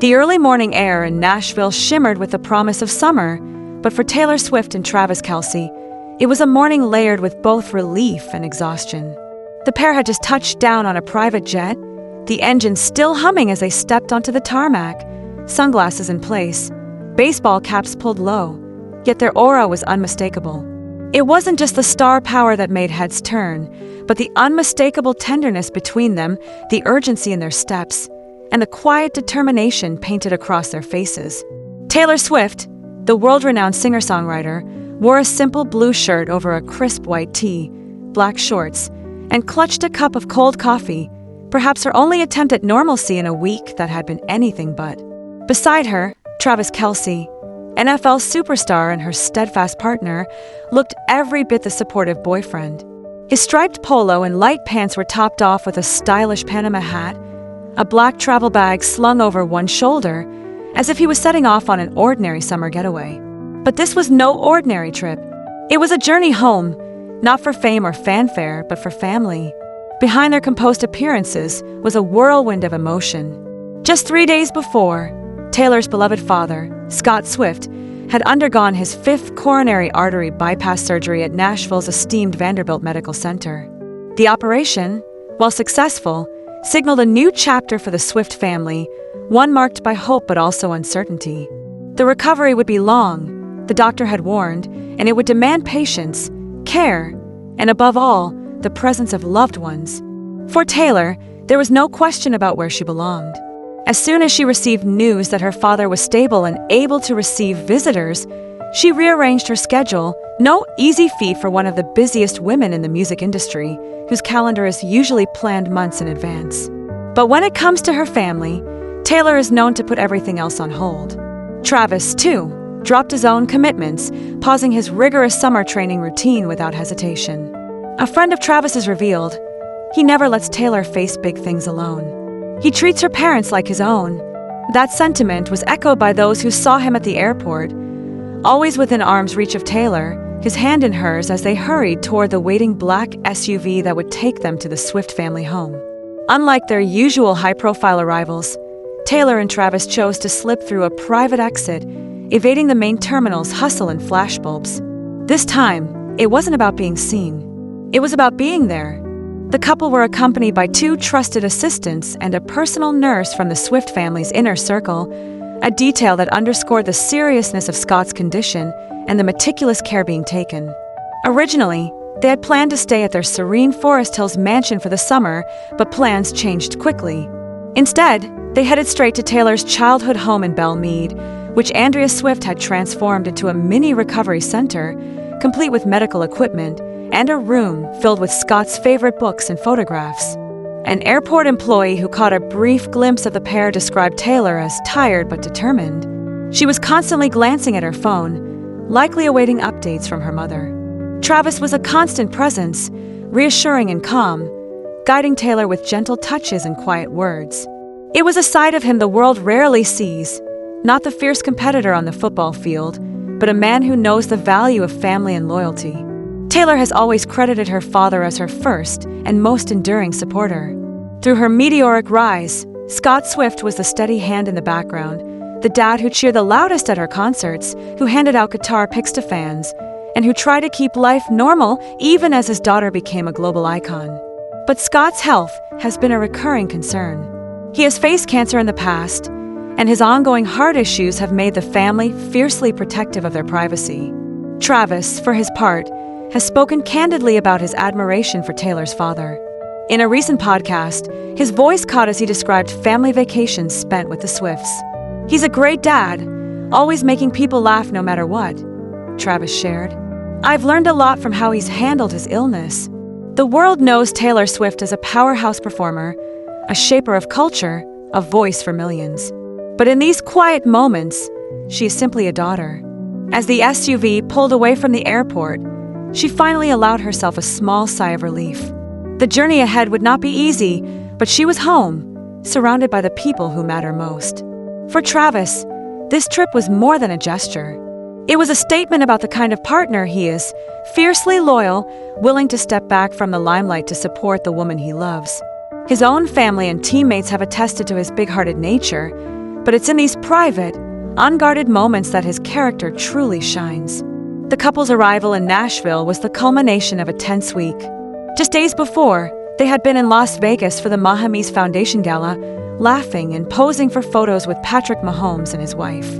The early morning air in Nashville shimmered with the promise of summer, but for Taylor Swift and Travis Kelce, it was a morning layered with both relief and exhaustion. The pair had just touched down on a private jet, the engine still humming as they stepped onto the tarmac, sunglasses in place, baseball caps pulled low, yet their aura was unmistakable. It wasn't just the star power that made heads turn, but the unmistakable tenderness between them, the urgency in their steps, and the quiet determination painted across their faces. Taylor Swift, the world-renowned singer-songwriter, wore a simple blue shirt over a crisp white tee, black shorts, and clutched a cup of cold coffee, perhaps her only attempt at normalcy in a week that had been anything but. Beside her, Travis Kelce, NFL superstar and her steadfast partner, looked every bit the supportive boyfriend. His striped polo and light pants were topped off with a stylish Panama hat, a black travel bag slung over one shoulder, as if he was setting off on an ordinary summer getaway. But this was no ordinary trip. It was a journey home, not for fame or fanfare, but for family. Behind their composed appearances was a whirlwind of emotion. Just 3 days before, Taylor's beloved father, Scott Swift, had undergone his 5th coronary artery bypass surgery at Nashville's esteemed Vanderbilt Medical Center. The operation, while successful, signaled a new chapter for the Swift family, one marked by hope but also uncertainty. The recovery would be long, the doctor had warned, and it would demand patience, care, and above all, the presence of loved ones. For Taylor, there was no question about where she belonged. As soon as she received news that her father was stable and able to receive visitors, she rearranged her schedule, no easy feat for one of the busiest women in the music industry, whose calendar is usually planned months in advance. But when it comes to her family, Taylor is known to put everything else on hold. Travis, too, dropped his own commitments, pausing his rigorous summer training routine without hesitation. A friend of Travis's revealed, he never lets Taylor face big things alone. He treats her parents like his own. That sentiment was echoed by those who saw him at the airport, always within arm's reach of Taylor, his hand in hers as they hurried toward the waiting black SUV that would take them to the Swift family home. Unlike their usual high-profile arrivals, Taylor and Travis chose to slip through a private exit, evading the main terminal's hustle and flashbulbs. This time, it wasn't about being seen. It was about being there. The couple were accompanied by 2 trusted assistants and a personal nurse from the Swift family's inner circle, a detail that underscored the seriousness of Scott's condition and the meticulous care being taken. Originally, they had planned to stay at their serene Forest Hills mansion for the summer, but plans changed quickly. Instead, they headed straight to Taylor's childhood home in Belle Meade, which Andrea Swift had transformed into a mini recovery center, complete with medical equipment, and a room filled with Scott's favorite books and photographs. An airport employee who caught a brief glimpse of the pair described Taylor as tired but determined. She was constantly glancing at her phone, likely awaiting updates from her mother. Travis was a constant presence, reassuring and calm, guiding Taylor with gentle touches and quiet words. It was a side of him the world rarely sees, not the fierce competitor on the football field, but a man who knows the value of family and loyalty. Taylor has always credited her father as her first and most enduring supporter. Through her meteoric rise, Scott Swift was the steady hand in the background, the dad who cheered the loudest at her concerts, who handed out guitar picks to fans, and who tried to keep life normal even as his daughter became a global icon. But Scott's health has been a recurring concern. He has faced cancer in the past, and his ongoing heart issues have made the family fiercely protective of their privacy. Travis, for his part, has spoken candidly about his admiration for Taylor's father. In a recent podcast, his voice caught as he described family vacations spent with the Swifts. "He's a great dad, always making people laugh no matter what," Travis shared. "I've learned a lot from how he's handled his illness." The world knows Taylor Swift as a powerhouse performer, a shaper of culture, a voice for millions. But in these quiet moments, she is simply a daughter. As the SUV pulled away from the airport, she finally allowed herself a small sigh of relief. The journey ahead would not be easy, but she was home, surrounded by the people who matter most. For Travis, this trip was more than a gesture. It was a statement about the kind of partner he is, fiercely loyal, willing to step back from the limelight to support the woman he loves. His own family and teammates have attested to his big-hearted nature, But it's in these private, unguarded moments that his character truly shines. The couple's arrival in Nashville was the culmination of a tense week. Just days before, they had been in Las Vegas for the Mahomes Foundation Gala, laughing and posing for photos with Patrick Mahomes and his wife.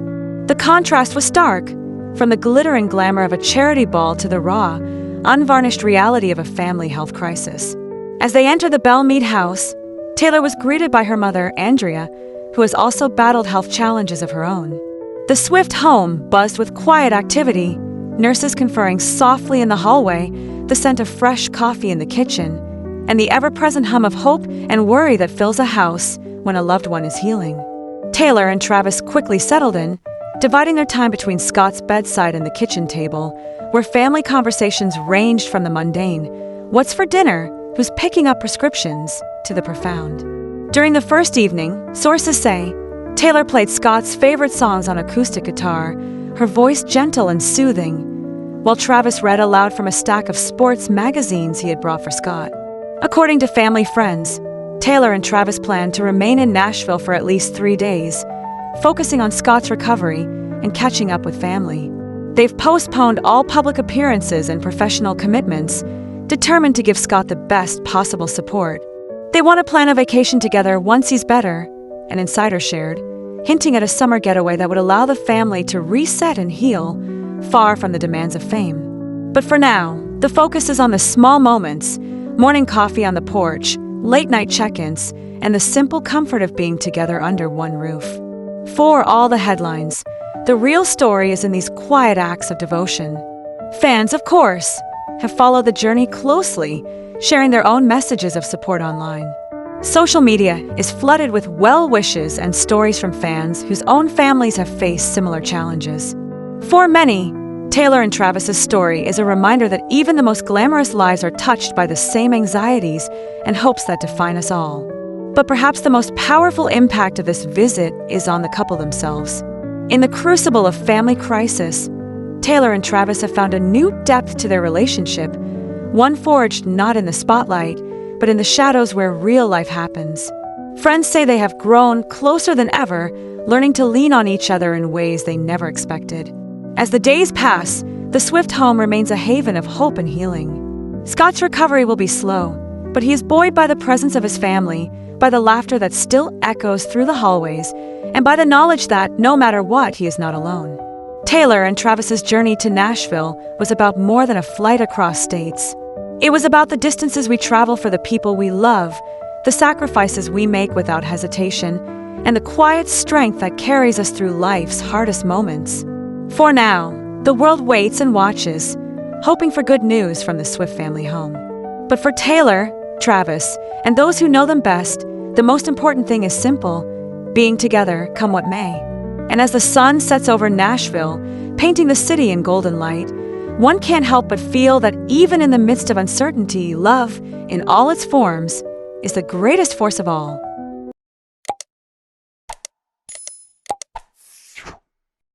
The contrast was stark, from the glitter and glamour of a charity ball to the raw, unvarnished reality of a family health crisis. As they entered the Bellmead house, Taylor was greeted by her mother, Andrea, who has also battled health challenges of her own. The Swift home buzzed with quiet activity, nurses conferring softly in the hallway, the scent of fresh coffee in the kitchen, and the ever-present hum of hope and worry that fills a house when a loved one is healing. Taylor and Travis quickly settled in, dividing their time between Scott's bedside and the kitchen table, where family conversations ranged from the mundane, "What's for dinner?" who's picking up prescriptions, to the profound. During the first evening, sources say, Taylor played Scott's favorite songs on acoustic guitar, her voice gentle and soothing, while Travis read aloud from a stack of sports magazines he had brought for Scott. According to family friends, Taylor and Travis planned to remain in Nashville for at least 3 days, focusing on Scott's recovery and catching up with family. They've postponed all public appearances and professional commitments, determined to give Scott the best possible support. They want to plan a vacation together once he's better, an insider shared, hinting at a summer getaway that would allow the family to reset and heal, far from the demands of fame. But for now, the focus is on the small moments, morning coffee on the porch, late-night check-ins, and the simple comfort of being together under one roof. For all the headlines, the real story is in these quiet acts of devotion. Fans, of course, have followed the journey closely, sharing their own messages of support online. Social media is flooded with well wishes and stories from fans whose own families have faced similar challenges. For many, Taylor and Travis's story is a reminder that even the most glamorous lives are touched by the same anxieties and hopes that define us all. But perhaps the most powerful impact of this visit is on the couple themselves. In the crucible of family crisis, Taylor and Travis have found a new depth to their relationship, one forged not in the spotlight, but in the shadows where real life happens. Friends say they have grown closer than ever, learning to lean on each other in ways they never expected. As the days pass, the Swift home remains a haven of hope and healing. Scott's recovery will be slow, but he is buoyed by the presence of his family, by the laughter that still echoes through the hallways, and by the knowledge that, no matter what, he is not alone. Taylor and Travis's journey to Nashville was about more than a flight across states. It was about the distances we travel for the people we love, the sacrifices we make without hesitation, and the quiet strength that carries us through life's hardest moments. For now, the world waits and watches, hoping for good news from the Swift family home. But for Taylor, Travis, and those who know them best, the most important thing is simple: being together, come what may. And as the sun sets over Nashville, painting the city in golden light, one can't help but feel that even in the midst of uncertainty, love, in all its forms, is the greatest force of all.